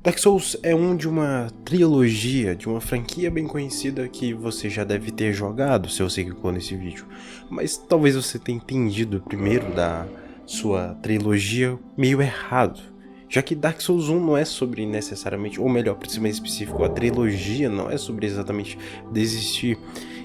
Dark Souls é de uma trilogia, de uma franquia bem conhecida que você já deve ter jogado se você clicou nesse vídeo. Mas talvez você tenha entendido primeiro da sua trilogia meio errado. Já que Dark Souls 1 não é sobre necessariamente, ou melhor, para ser mais específico, a trilogia não é sobre exatamente desistir.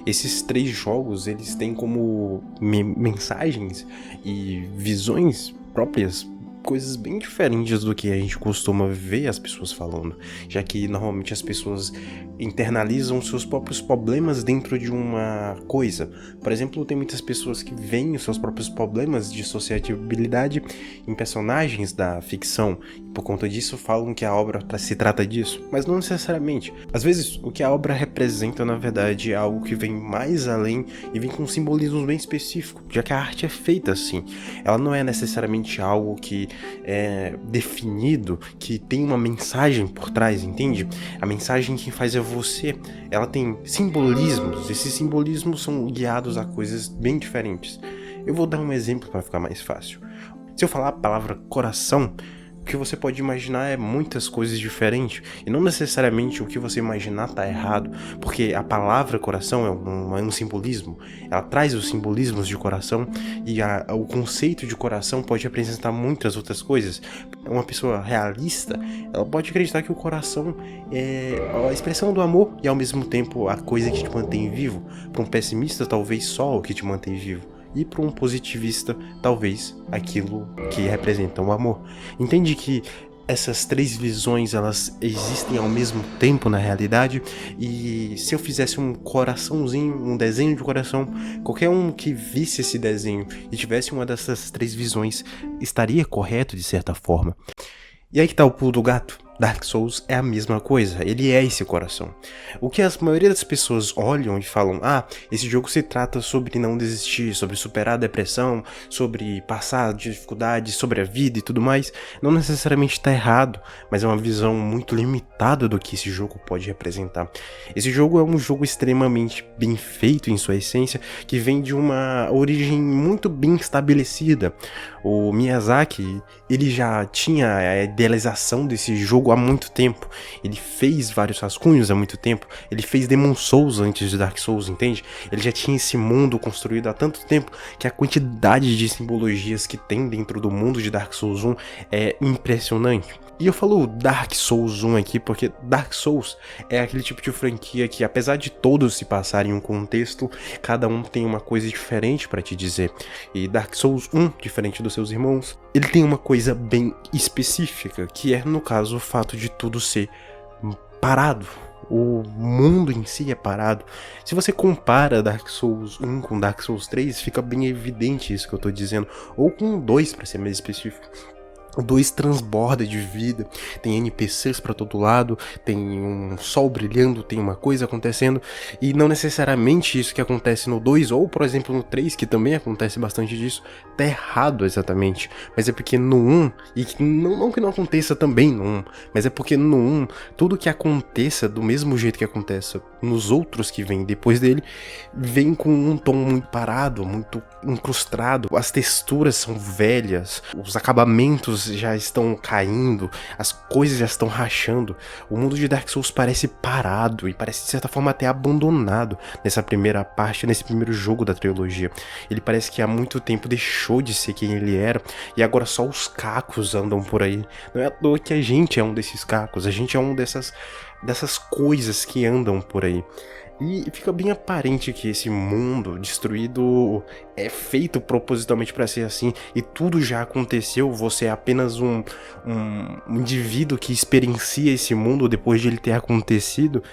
Esses 3 jogos, eles têm como mensagens e visões próprias, coisas bem diferentes do que a gente costuma ver as pessoas falando, já que normalmente as pessoas internalizam seus próprios problemas dentro de uma coisa. Por exemplo, tem muitas pessoas que veem os seus próprios problemas de sociabilidade em personagens da ficção, e por conta disso falam que a obra se trata disso, mas não necessariamente. Às vezes, o que a obra representa, na verdade, é algo que vem mais além e vem com um simbolismo bem específico, já que a arte é feita assim. Ela não é necessariamente algo que é definido, que tem uma mensagem por trás, entende? A mensagem que faz é você. Ela tem simbolismos, esses simbolismos são guiados a coisas bem diferentes. Eu vou dar um exemplo para ficar mais fácil. Se eu falar a palavra coração, o que você pode imaginar é muitas coisas diferentes, e não necessariamente o que você imaginar tá errado, porque a palavra coração é um simbolismo, ela traz os simbolismos de coração, e o conceito de coração pode representar muitas outras coisas. Uma pessoa realista, ela pode acreditar que o coração é a expressão do amor e ao mesmo tempo a coisa que te mantém vivo. Para um pessimista, talvez só o que te mantém vivo. E para um positivista, talvez aquilo que representa o amor. Entende que essas 3 visões, elas existem ao mesmo tempo na realidade, e se eu fizesse um coraçãozinho, um desenho de coração, qualquer um que visse esse desenho e tivesse uma dessas 3 visões, estaria correto de certa forma. E aí que tá o pulo do gato. Dark Souls é a mesma coisa, ele é esse coração. O que a maioria das pessoas olham e falam, esse jogo se trata sobre não desistir, sobre superar a depressão, sobre passar dificuldades, sobre a vida e tudo mais, não necessariamente está errado, mas é uma visão muito limitada do que esse jogo pode representar. Esse jogo é um jogo extremamente bem feito em sua essência, que vem de uma origem muito bem estabelecida. O Miyazaki, ele já tinha a idealização desse jogo há muito tempo. Ele fez vários rascunhos há muito tempo. Ele fez Demon Souls antes de Dark Souls, entende? Ele já tinha esse mundo construído há tanto tempo que a quantidade de simbologias que tem dentro do mundo de Dark Souls 1 é impressionante. E eu falo Dark Souls 1 aqui porque Dark Souls é aquele tipo de franquia que, apesar de todos se passarem em um contexto, cada um tem uma coisa diferente pra te dizer. E Dark Souls 1, diferente dos seus irmãos, ele tem uma coisa bem específica, que é, no caso, o fato de tudo ser parado. O mundo em si é parado. Se você compara Dark Souls 1 com Dark Souls 3, fica bem evidente isso que eu tô dizendo. Ou com o 2, pra ser mais específico. O 2 transborda de vida, tem NPCs pra todo lado, tem um sol brilhando, tem uma coisa acontecendo, e não necessariamente isso que acontece no 2, ou por exemplo no 3, que também acontece bastante disso, tá errado exatamente, mas é porque no 1, e não que não aconteça também no 1, mas é porque no 1, tudo que aconteça do mesmo jeito que aconteça nos outros que vêm depois dele, vem com um tom muito parado, muito incrustado, as texturas são velhas, os acabamentos já estão caindo, as coisas já estão rachando. O mundo de Dark Souls parece parado e parece de certa forma até abandonado nessa primeira parte, nesse primeiro jogo da trilogia. Ele parece que há muito tempo deixou de ser quem ele era e agora só os cacos andam por aí. Não é à toa que a gente é um desses cacos, a gente é um dessas coisas que andam por aí. E fica bem aparente que esse mundo destruído é feito propositalmente para ser assim, e tudo já aconteceu, você é apenas um indivíduo que experiencia esse mundo depois de ele ter acontecido.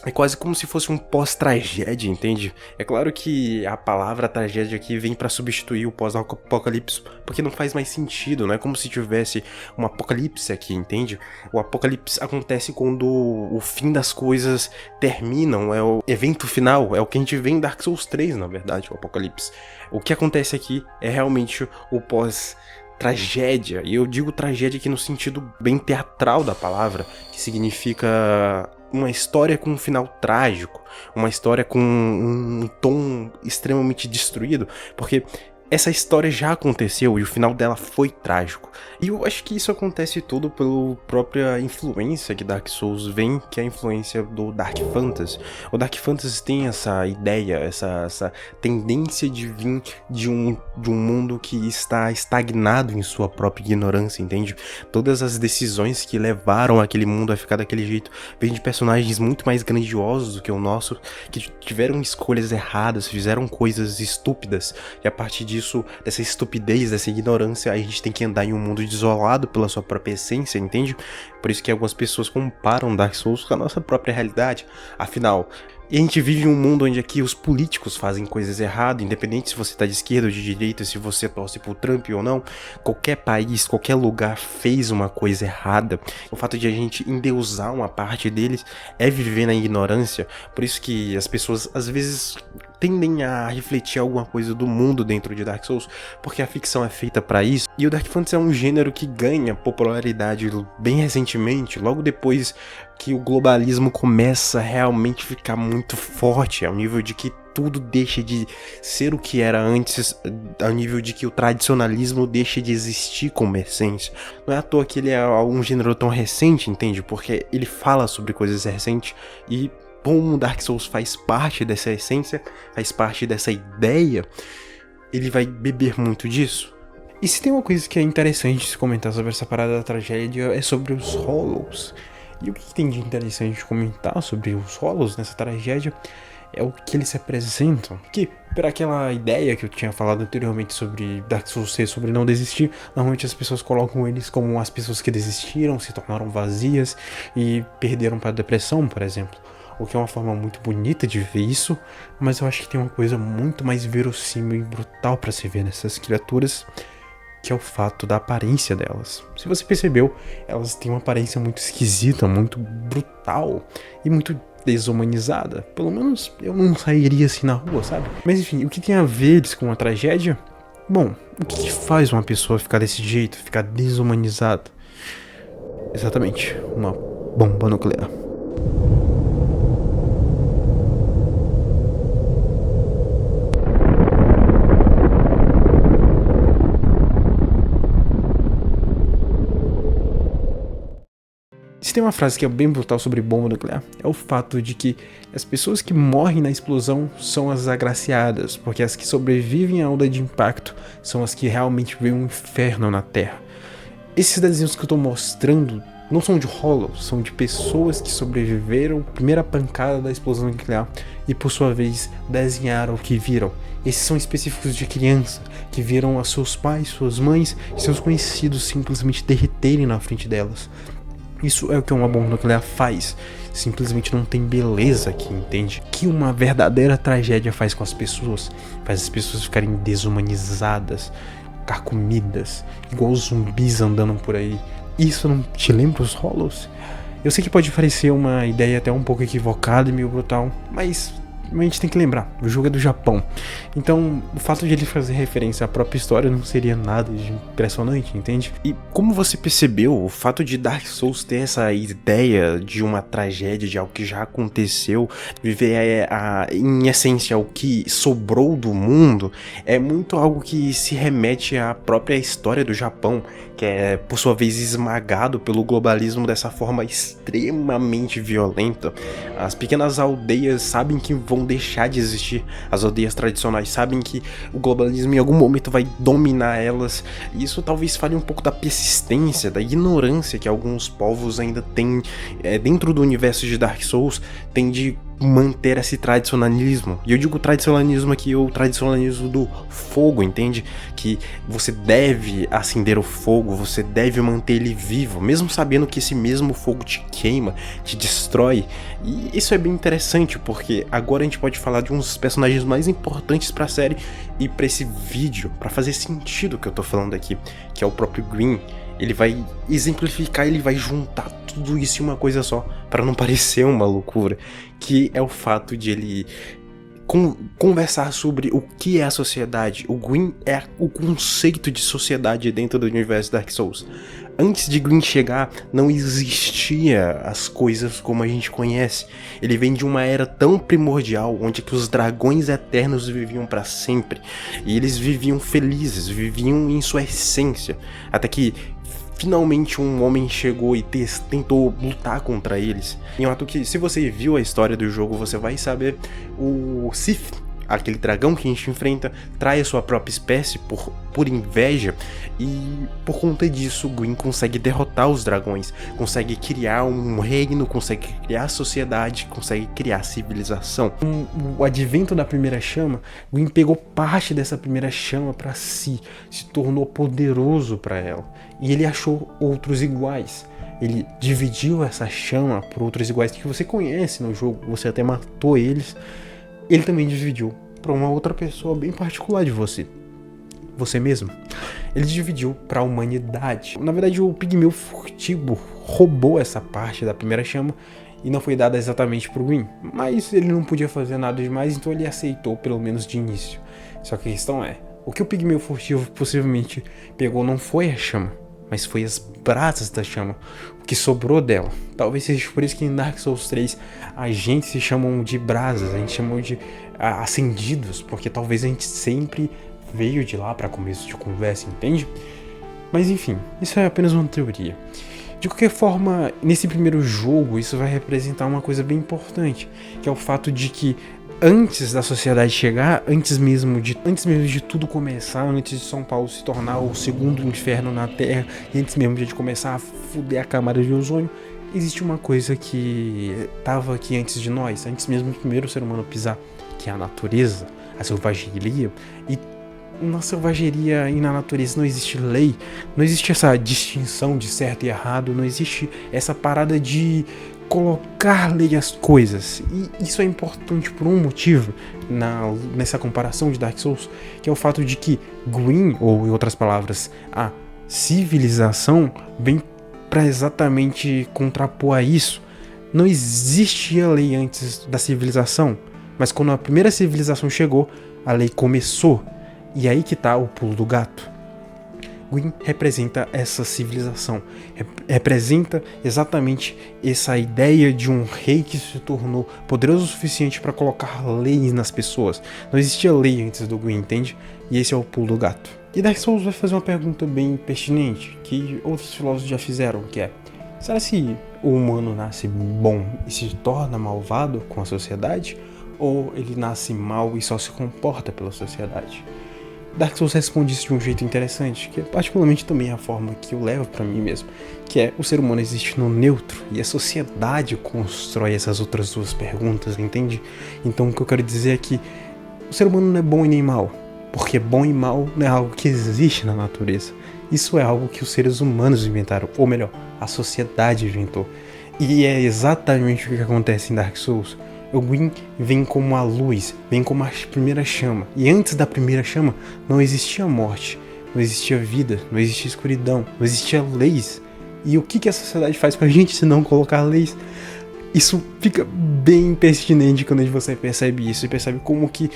É quase como se fosse um pós-tragédia, entende? É claro que a palavra tragédia aqui vem pra substituir o pós-apocalipse, porque não faz mais sentido, não é como se tivesse um apocalipse aqui, entende? O apocalipse acontece quando o fim das coisas terminam, é o evento final, é o que a gente vê em Dark Souls 3, na verdade, o apocalipse. O que acontece aqui é realmente o pós-tragédia, e eu digo tragédia aqui no sentido bem teatral da palavra, que significa uma história com um final trágico, uma história com um tom extremamente destruído, porque essa história já aconteceu e o final dela foi trágico. E eu acho que isso acontece tudo pela própria influência que Dark Souls vem, que é a influência do Dark Fantasy. O Dark Fantasy tem essa ideia, essa tendência de vir de um mundo que está estagnado em sua própria ignorância, entende? Todas as decisões que levaram aquele mundo a ficar daquele jeito vêm de personagens muito mais grandiosos do que o nosso, que tiveram escolhas erradas, fizeram coisas estúpidas, e a partir disso, dessa estupidez, dessa ignorância, a gente tem que andar em um mundo desolado pela sua própria essência, entende? Por isso que algumas pessoas comparam Dark Souls com a nossa própria realidade. Afinal, a gente vive em um mundo onde aqui os políticos fazem coisas erradas, independente se você tá de esquerda ou de direita, se você torce pro Trump ou não. Qualquer país, qualquer lugar fez uma coisa errada. O fato de a gente endeusar uma parte deles é viver na ignorância. Por isso que as pessoas às vezes tendem a refletir alguma coisa do mundo dentro de Dark Souls, porque a ficção é feita pra isso. E o Dark Fantasy é um gênero que ganha popularidade bem recentemente, logo depois que o globalismo começa a realmente ficar muito forte, ao nível de que tudo deixa de ser o que era antes, ao nível de que o tradicionalismo deixa de existir como essência. Não é à toa que ele é um gênero tão recente, entende? Porque ele fala sobre coisas recentes e como Dark Souls faz parte dessa essência, faz parte dessa ideia, ele vai beber muito disso. E se tem uma coisa que é interessante se comentar sobre essa parada da tragédia, é sobre os Hollows. E o que tem de interessante comentar sobre os Hollows nessa tragédia é o que eles representam. Que, por aquela ideia que eu tinha falado anteriormente sobre Dark Souls ser sobre não desistir, normalmente as pessoas colocam eles como as pessoas que desistiram, se tornaram vazias e perderam para a depressão, por exemplo. O que é uma forma muito bonita de ver isso, mas eu acho que tem uma coisa muito mais verossímil e brutal para se ver nessas criaturas, que é o fato da aparência delas. Se você percebeu, elas têm uma aparência muito esquisita, muito brutal e muito desumanizada. Pelo menos eu não sairia assim na rua, sabe? Mas enfim, o que tem a ver isso com a tragédia? Bom, o que faz uma pessoa ficar desse jeito, ficar desumanizada? Exatamente, uma bomba nuclear. Se tem uma frase que é bem brutal sobre bomba nuclear, é o fato de que as pessoas que morrem na explosão são as agraciadas, porque as que sobrevivem à onda de impacto são as que realmente veem um inferno na Terra. Esses desenhos que eu tô mostrando não são de Hollows, são de pessoas que sobreviveram à primeira pancada da explosão nuclear e por sua vez desenharam o que viram. Esses são específicos de criança, que viram a seus pais, suas mães e seus conhecidos simplesmente derreterem na frente delas. Isso é o que uma bomba nuclear faz. Simplesmente não tem beleza aqui, entende? O que uma verdadeira tragédia faz com as pessoas? Faz as pessoas ficarem desumanizadas, carcomidas, igual os zumbis andando por aí. Isso não te lembra os Hollows? Eu sei que pode parecer uma ideia até um pouco equivocada e meio brutal, mas a gente tem que lembrar, o jogo é do Japão. Então, o fato de ele fazer referência à própria história não seria nada de impressionante, entende? E como você percebeu, o fato de Dark Souls ter essa ideia de uma tragédia, de algo que já aconteceu, viver em essência o que sobrou do mundo, é muito algo que se remete à própria história do Japão, que é, por sua vez, esmagado pelo globalismo dessa forma extremamente violenta. As pequenas aldeias sabem que vão deixar de existir, as aldeias tradicionais sabem que o globalismo em algum momento vai dominar elas, e isso talvez fale um pouco da persistência, da ignorância que alguns povos ainda têm dentro do universo de Dark Souls, tem de manter esse tradicionalismo. E eu digo tradicionalismo aqui, o tradicionalismo do fogo, entende? Que você deve acender o fogo, você deve manter ele vivo, mesmo sabendo que esse mesmo fogo te queima, te destrói. E isso é bem interessante, porque agora a gente pode falar de um dos personagens mais importantes pra série e pra esse vídeo, pra fazer sentido o que eu tô falando aqui, que é o próprio Gwyn. Ele vai exemplificar, ele vai juntar tudo isso em uma coisa só, para não parecer uma loucura, que é o fato de ele conversar sobre o que é a sociedade. O Gwyn é o conceito de sociedade dentro do universo Dark Souls. Antes de Gwyn chegar, não existia as coisas como a gente conhece. Ele vem de uma era tão primordial, onde que os dragões eternos viviam para sempre. E eles viviam felizes, viviam em sua essência. Até que finalmente um homem chegou e tentou lutar contra eles. Em um ato que, se você viu a história do jogo, você vai saber, o Sith, aquele dragão que a gente enfrenta, trai a sua própria espécie por inveja, e por conta disso Gwyn consegue derrotar os dragões, consegue criar um reino, consegue criar sociedade, consegue criar civilização. Com o advento da primeira chama, Gwyn pegou parte dessa primeira chama para si, se tornou poderoso para ela, e ele achou outros iguais. Ele dividiu essa chama por outros iguais que você conhece no jogo, você até matou eles. Ele também dividiu para uma outra pessoa bem particular de você mesmo. Ele dividiu para a humanidade. Na verdade, o Pigmeu Furtivo roubou essa parte da primeira chama e não foi dada exatamente pro Gwyn, mas ele não podia fazer nada demais, então ele aceitou, pelo menos de início. Só que a questão é, o que o Pigmeu Furtivo possivelmente pegou não foi a chama, mas foi as brasas da chama, o que sobrou dela. Talvez seja por isso que em Dark Souls 3 a gente se chamam de brasas, a gente chamou de acendidos, porque talvez a gente sempre veio de lá para começo de conversa, entende? Mas enfim, isso é apenas uma teoria. De qualquer forma, nesse primeiro jogo, isso vai representar uma coisa bem importante, que é o fato de que antes da sociedade chegar, antes mesmo de tudo começar, antes de São Paulo se tornar o segundo inferno na Terra, e antes mesmo de começar a fuder a camada de ozônio, existe uma coisa que estava aqui antes de nós, antes mesmo do primeiro ser humano pisar, que é a natureza, a selvageria. E na selvageria e na natureza não existe lei, não existe essa distinção de certo e errado, não existe essa parada de colocar lei às coisas. E isso é importante por um motivo nessa comparação de Dark Souls, que é o fato de que Gwyn, ou em outras palavras, a civilização, vem para exatamente contrapor a isso. Não existia lei antes da civilização, mas quando a primeira civilização chegou, a lei começou. E aí que tá o pulo do gato. Gwyn representa essa civilização, representa exatamente essa ideia de um rei que se tornou poderoso o suficiente para colocar leis nas pessoas. Não existia lei antes do Gwyn, entende? E esse é o pulo do gato. E Dark Souls vai fazer uma pergunta bem pertinente, que outros filósofos já fizeram, que é: será se o humano nasce bom e se torna malvado com a sociedade? Ou ele nasce mal e só se comporta pela sociedade? Dark Souls responde isso de um jeito interessante, que é particularmente também a forma que eu levo pra mim mesmo, que é: o ser humano existe no neutro e a sociedade constrói essas outras duas perguntas, entende? Então o que eu quero dizer é que o ser humano não é bom e nem mal, porque bom e mal não é algo que existe na natureza. Isso é algo que os seres humanos inventaram, ou melhor, a sociedade inventou. E é exatamente o que acontece em Dark Souls. O Gwyn vem como a luz, vem como a primeira chama. E antes da primeira chama não existia morte, não existia vida, não existia escuridão, não existia leis. E o que a sociedade faz pra gente se não colocar leis? Isso fica bem pertinente quando você percebe isso, e percebe como que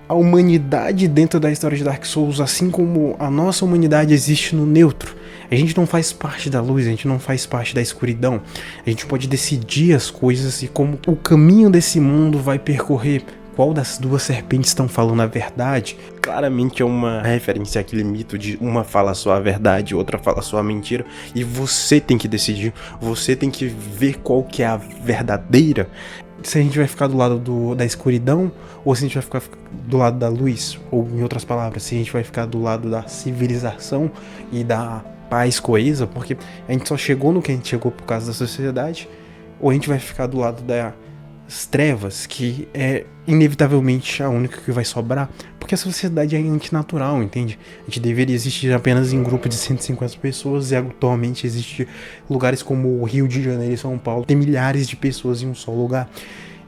a humanidade dentro da história de Dark Souls, assim como a nossa humanidade, existe no neutro. A gente não faz parte da luz, a gente não faz parte da escuridão. A gente pode decidir as coisas e como o caminho desse mundo vai percorrer. Qual das duas serpentes estão falando a verdade? Claramente é uma referência àquele mito de uma fala só a verdade, outra fala só a mentira. E você tem que decidir, você tem que ver qual que é a verdadeira. Se a gente vai ficar do lado da escuridão, ou se a gente vai ficar do lado da luz. Ou, em outras palavras, se a gente vai ficar do lado da civilização e da paz coesa, porque a gente só chegou no que a gente chegou por causa da sociedade, ou a gente vai ficar do lado das trevas, que é inevitavelmente a única que vai sobrar, porque a sociedade é antinatural, entende? A gente deveria existir apenas em grupo de 150 pessoas, e atualmente existe lugares como o Rio de Janeiro e São Paulo, tem milhares de pessoas em um só lugar.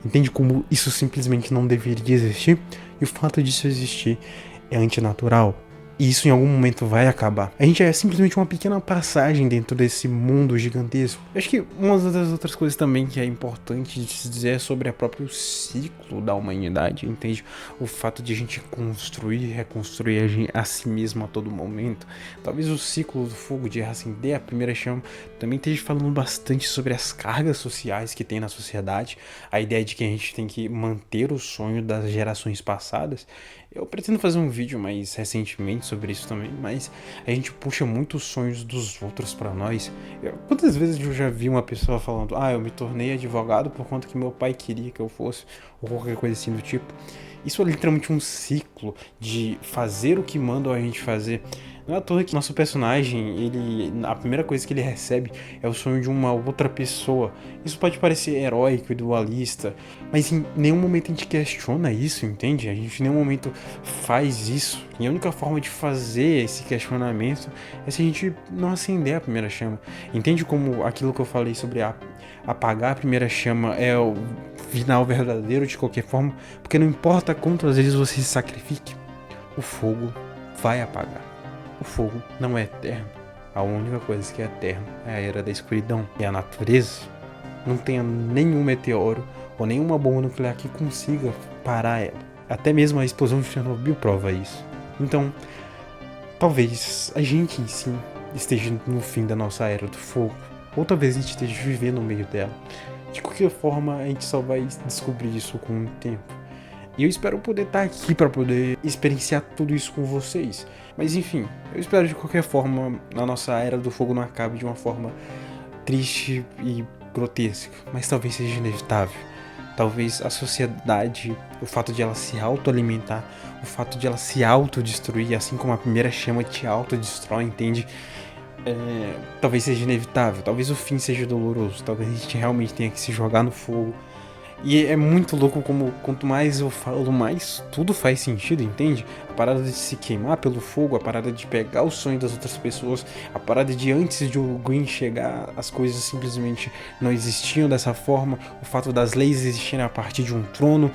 Entende como isso simplesmente não deveria existir? E o fato disso existir é antinatural. E isso em algum momento vai acabar. A gente é simplesmente uma pequena passagem dentro desse mundo gigantesco. Eu acho que uma das outras coisas também que é importante de se dizer é sobre o próprio ciclo da humanidade, entende? O fato de a gente construir e reconstruir a si mesmo a todo momento. Talvez o ciclo do fogo de acender a primeira chama também esteja falando bastante sobre as cargas sociais que tem na sociedade. A ideia de que a gente tem que manter o sonho das gerações passadas. Eu pretendo fazer um vídeo mais recentemente sobre isso também, mas a gente puxa muito os sonhos dos outros pra nós. Quantas vezes eu já vi uma pessoa falando, eu me tornei advogado por conta que meu pai queria que eu fosse, ou qualquer coisa assim do tipo. Isso é literalmente um ciclo de fazer o que mandam a gente fazer. Não é à toa que nosso personagem, a primeira coisa que ele recebe é o sonho de uma outra pessoa. Isso pode parecer heróico e dualista, mas em nenhum momento a gente questiona isso, entende? A gente em nenhum momento faz isso. E a única forma de fazer esse questionamento é se a gente não acender a primeira chama. Entende como aquilo que eu falei sobre apagar a primeira chama é o final verdadeiro de qualquer forma? Porque não importa quantas vezes você se sacrifique, o fogo vai apagar. O fogo não é eterno. A única coisa que é eterna é a era da escuridão. E a natureza não tem nenhum meteoro ou nenhuma bomba nuclear que consiga parar ela. Até mesmo a explosão de Chernobyl prova isso. Então, talvez a gente em si esteja no fim da nossa era do fogo. Ou talvez a gente esteja vivendo no meio dela. De qualquer forma, a gente só vai descobrir isso com o tempo. E eu espero poder estar aqui para poder experienciar tudo isso com vocês. Mas enfim, eu espero de qualquer forma a nossa era do fogo não acabe de uma forma triste e grotesca. Mas talvez seja inevitável. Talvez a sociedade, o fato de ela se autoalimentar, o fato de ela se autodestruir, assim como a primeira chama te autodestrói, entende? Talvez seja inevitável, talvez o fim seja doloroso, talvez a gente realmente tenha que se jogar no fogo. E é muito louco como quanto mais eu falo, mais tudo faz sentido, entende? A parada de se queimar pelo fogo, a parada de pegar o sonho das outras pessoas, a parada de antes de o Green chegar, as coisas simplesmente não existiam dessa forma, o fato das leis existirem a partir de um trono.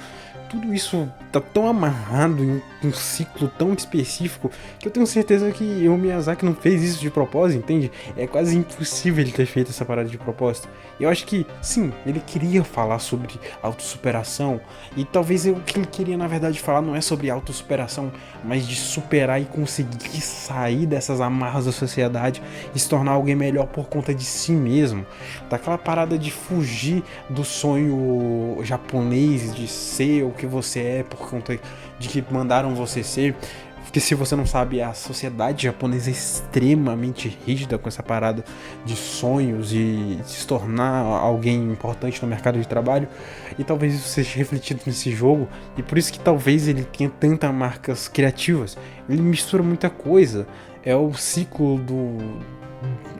Tudo isso tá tão amarrado em um ciclo tão específico que eu tenho certeza que o Miyazaki não fez isso de propósito, entende? É quase impossível ele ter feito essa parada de propósito. Eu acho que, sim, ele queria falar sobre autossuperação e talvez o que ele queria na verdade falar não é sobre autossuperação, mas de superar e conseguir sair dessas amarras da sociedade e se tornar alguém melhor por conta de si mesmo. Daquela parada de fugir do sonho japonês de ser o que você é por conta de que mandaram você ser. Porque se você não sabe, a sociedade japonesa é extremamente rígida com essa parada de sonhos e de se tornar alguém importante no mercado de trabalho. E talvez isso seja refletido nesse jogo. E por isso que talvez ele tenha tantas marcas criativas. Ele mistura muita coisa. É o ciclo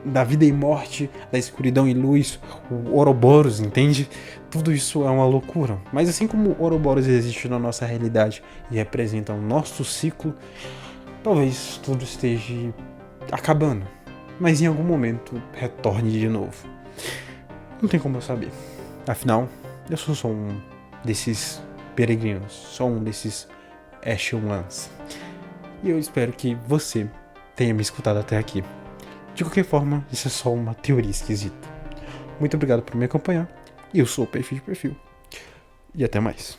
da vida e morte, da escuridão e luz, o Ouroboros, entende? Tudo isso é uma loucura. Mas assim como o Ouroboros existe na nossa realidade e representa o nosso ciclo, talvez tudo esteja acabando. Mas em algum momento retorne de novo. Não tem como eu saber. Afinal, eu sou só um desses peregrinos, só um desses Echelons. E eu espero que você tenha me escutado até aqui. De qualquer forma, isso é só uma teoria esquisita. Muito obrigado por me acompanhar. Eu sou o Perfil de Perfil. E até mais.